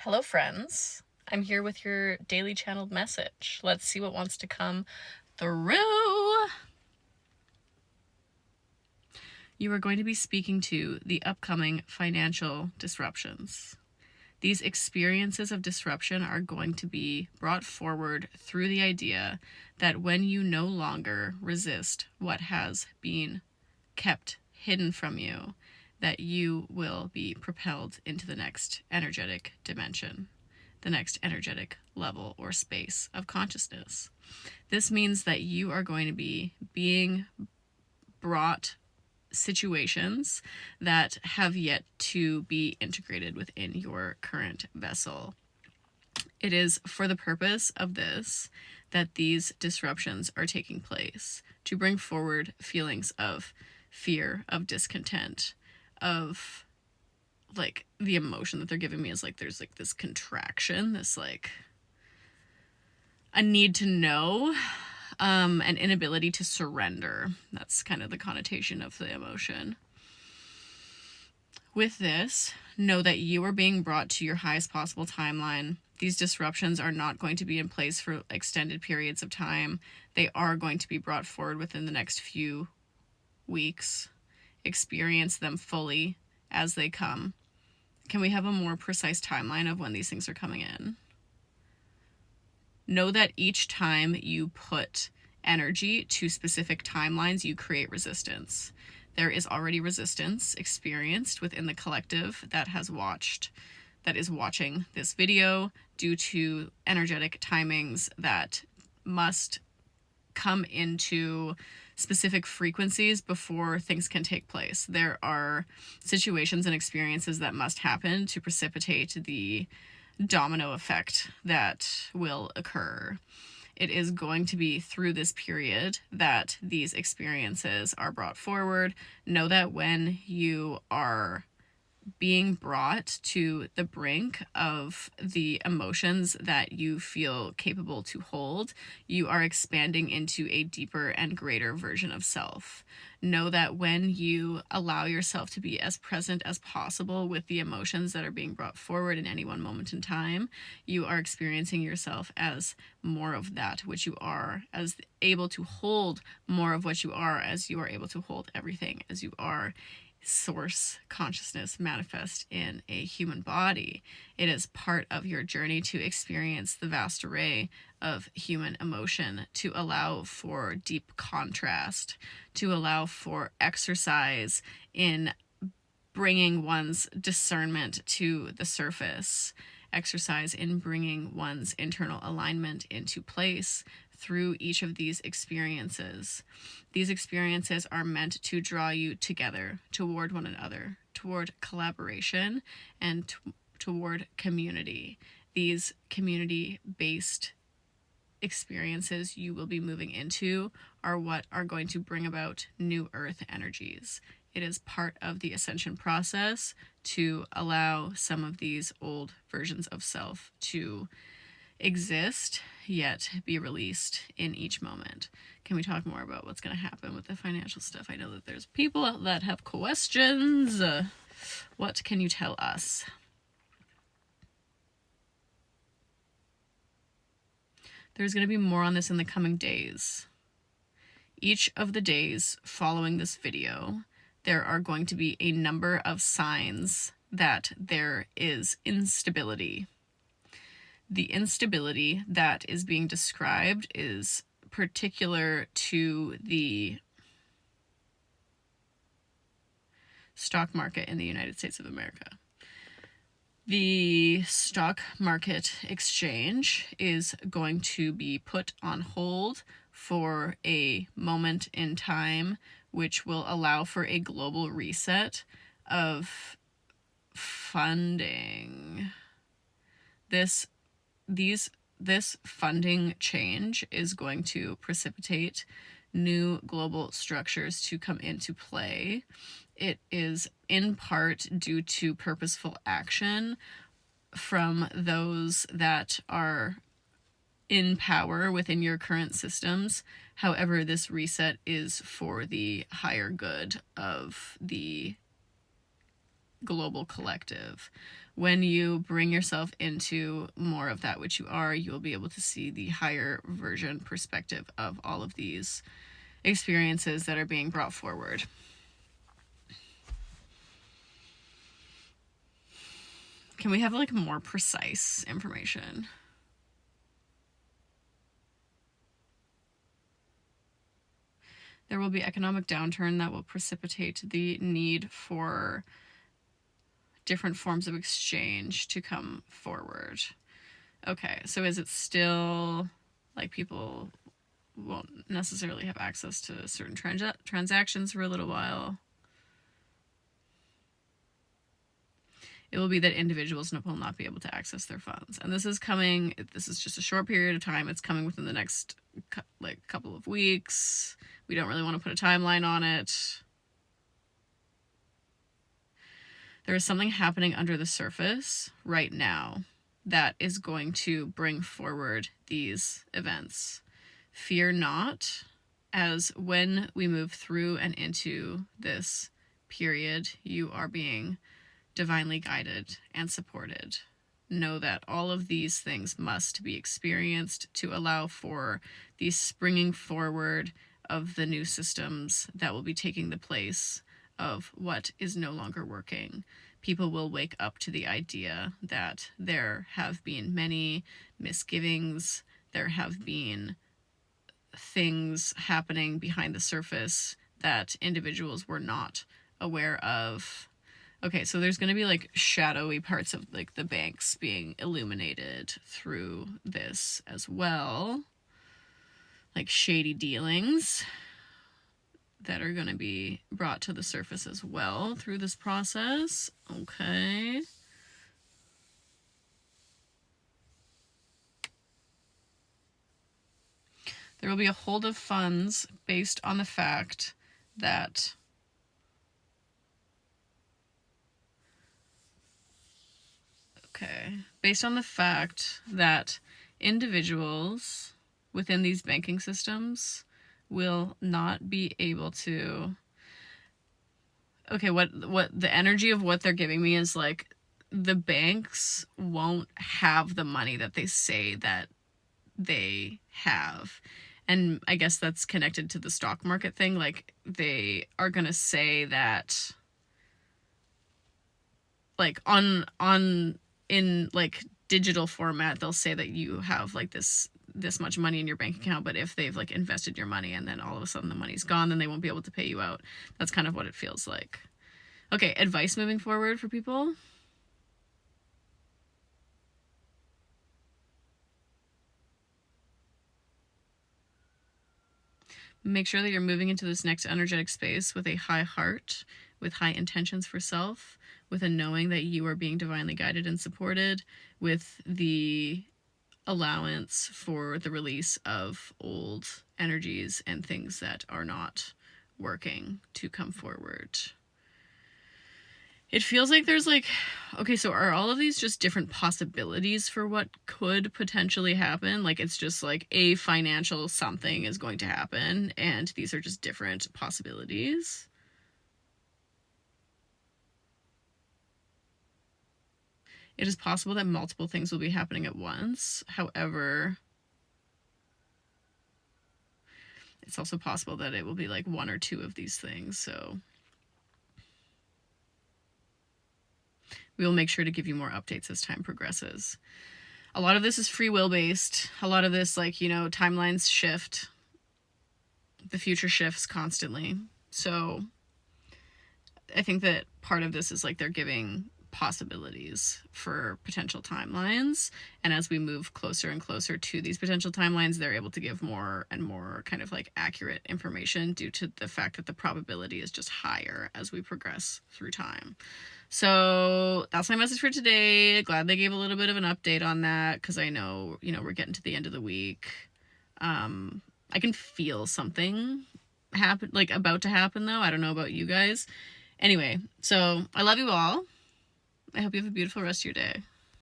Hello, friends. I'm here with your daily channeled message. Let's see what wants to come through. You are going to be speaking to the upcoming financial disruptions. These experiences of disruption are going to be brought forward through the idea that when you no longer resist what has been kept hidden from you, that you will be propelled into the next energetic dimension, the next energetic level or space of consciousness. This means that you are going to be being brought situations that have yet to be integrated within your current vessel. It is for the purpose of this that these disruptions are taking place, to bring forward feelings of fear, of discontent, of like the emotion that they're giving me is like there's like this contraction, this like a need to know, an inability to surrender. That's kind of the connotation of the emotion. With this, know that you are being brought to your highest possible timeline. These disruptions are not going to be in place for extended periods of time. They are going to be brought forward within the next few weeks. Experience them fully as they come. Can we have a more precise timeline of when these things are coming in? Know that each time you put energy to specific timelines, you create resistance. There is already resistance experienced within the collective that is watching this video due to energetic timings that must come into specific frequencies before things can take place. There are situations and experiences that must happen to precipitate the domino effect that will occur. It is going to be through this period that these experiences are brought forward. Know that when you are being brought to the brink of the emotions that you feel capable to hold, you are expanding into a deeper and greater version of self. Know that when you allow yourself to be as present as possible with the emotions that are being brought forward in any one moment in time, you are experiencing yourself as more of that which you are, as able to hold more of what you are, as you are able to hold everything as you are. Source consciousness manifest in a human body. It is part of your journey to experience the vast array of human emotion, to allow for deep contrast, to allow for exercise in bringing one's discernment to the surface, exercise in bringing one's internal alignment into place through each of these experiences. These experiences are meant to draw you together, toward one another, toward collaboration, and toward community. These community-based experiences you will be moving into are what are going to bring about new earth energies. It is part of the ascension process to allow some of these old versions of self to exist, yet be released in each moment. Can we talk more about what's going to happen with the financial stuff? I know that there's people that have questions. What can you tell us? There's going to be more on this in the coming days. Each of the days following this video, there are going to be a number of signs that there is instability. The instability that is being described is particular to the stock market in the United States of America. The stock market exchange is going to be put on hold for a moment in time, which will allow for a global reset of funding. This funding change is going to precipitate new global structures to come into play. It is in part due to purposeful action from those that are in power within your current systems. However, this reset is for the higher good of the global collective. When you bring yourself into more of that which you are, you will be able to see the higher version perspective of all of these experiences that are being brought forward. Can we have like more precise information? There will be economic downturn that will precipitate the need for different forms of exchange to come forward. Okay, so is it still like people won't necessarily have access to certain transactions for a little while? It will be that individuals will not be able to access their funds. And this is just a short period of time. It's coming within the next couple of weeks. We don't really want to put a timeline on it. There is something happening under the surface right now that is going to bring forward these events. Fear not, as when we move through and into this period, you are being divinely guided and supported. Know that all of these things must be experienced to allow for the springing forward of the new systems that will be taking the place of what is no longer working. People will wake up to the idea that there have been many misgivings, there have been things happening behind the surface that individuals were not aware of. Okay, so there's going to be like shadowy parts of like the banks being illuminated through this as well. Like shady dealings that are going to be brought to the surface as well through this process. Okay. There will be a hold of funds based on the fact that based on the fact that individuals within these banking systems will not be able to. Okay, what the energy of what they're giving me is like the banks won't have the money that they say that they have. And I guess that's connected to the stock market thing. Like they are going to say that like in like digital format, they'll say that you have like this much money in your bank account, but if they've like invested your money and then all of a sudden the money's gone, then they won't be able to pay you out. That's kind of what it feels like. Okay, advice moving forward for people. Make sure that you're moving into this next energetic space with a high heart, with high intentions for self, with a knowing that you are being divinely guided and supported, with the allowance for the release of old energies and things that are not working to come forward. It feels like there's like, okay, so are all of these just different possibilities for what could potentially happen? Like it's just like a financial something is going to happen and these are just different possibilities. It is possible that multiple things will be happening at once. However, it's also possible that it will be like one or two of these things. So we will make sure to give you more updates as time progresses. A lot of this is free will based. A lot of this, like, you know, timelines shift. The future shifts constantly. So I think that part of this is like they're giving possibilities for potential timelines. And as we move closer and closer to these potential timelines, they're able to give more and more kind of like accurate information due to the fact that the probability is just higher as we progress through time. So that's my message for today. Glad they gave a little bit of an update on that because I know, you know, we're getting to the end of the week. I can feel something about to happen though. I don't know about you guys. Anyway, so I love you all. I hope you have a beautiful rest of your day.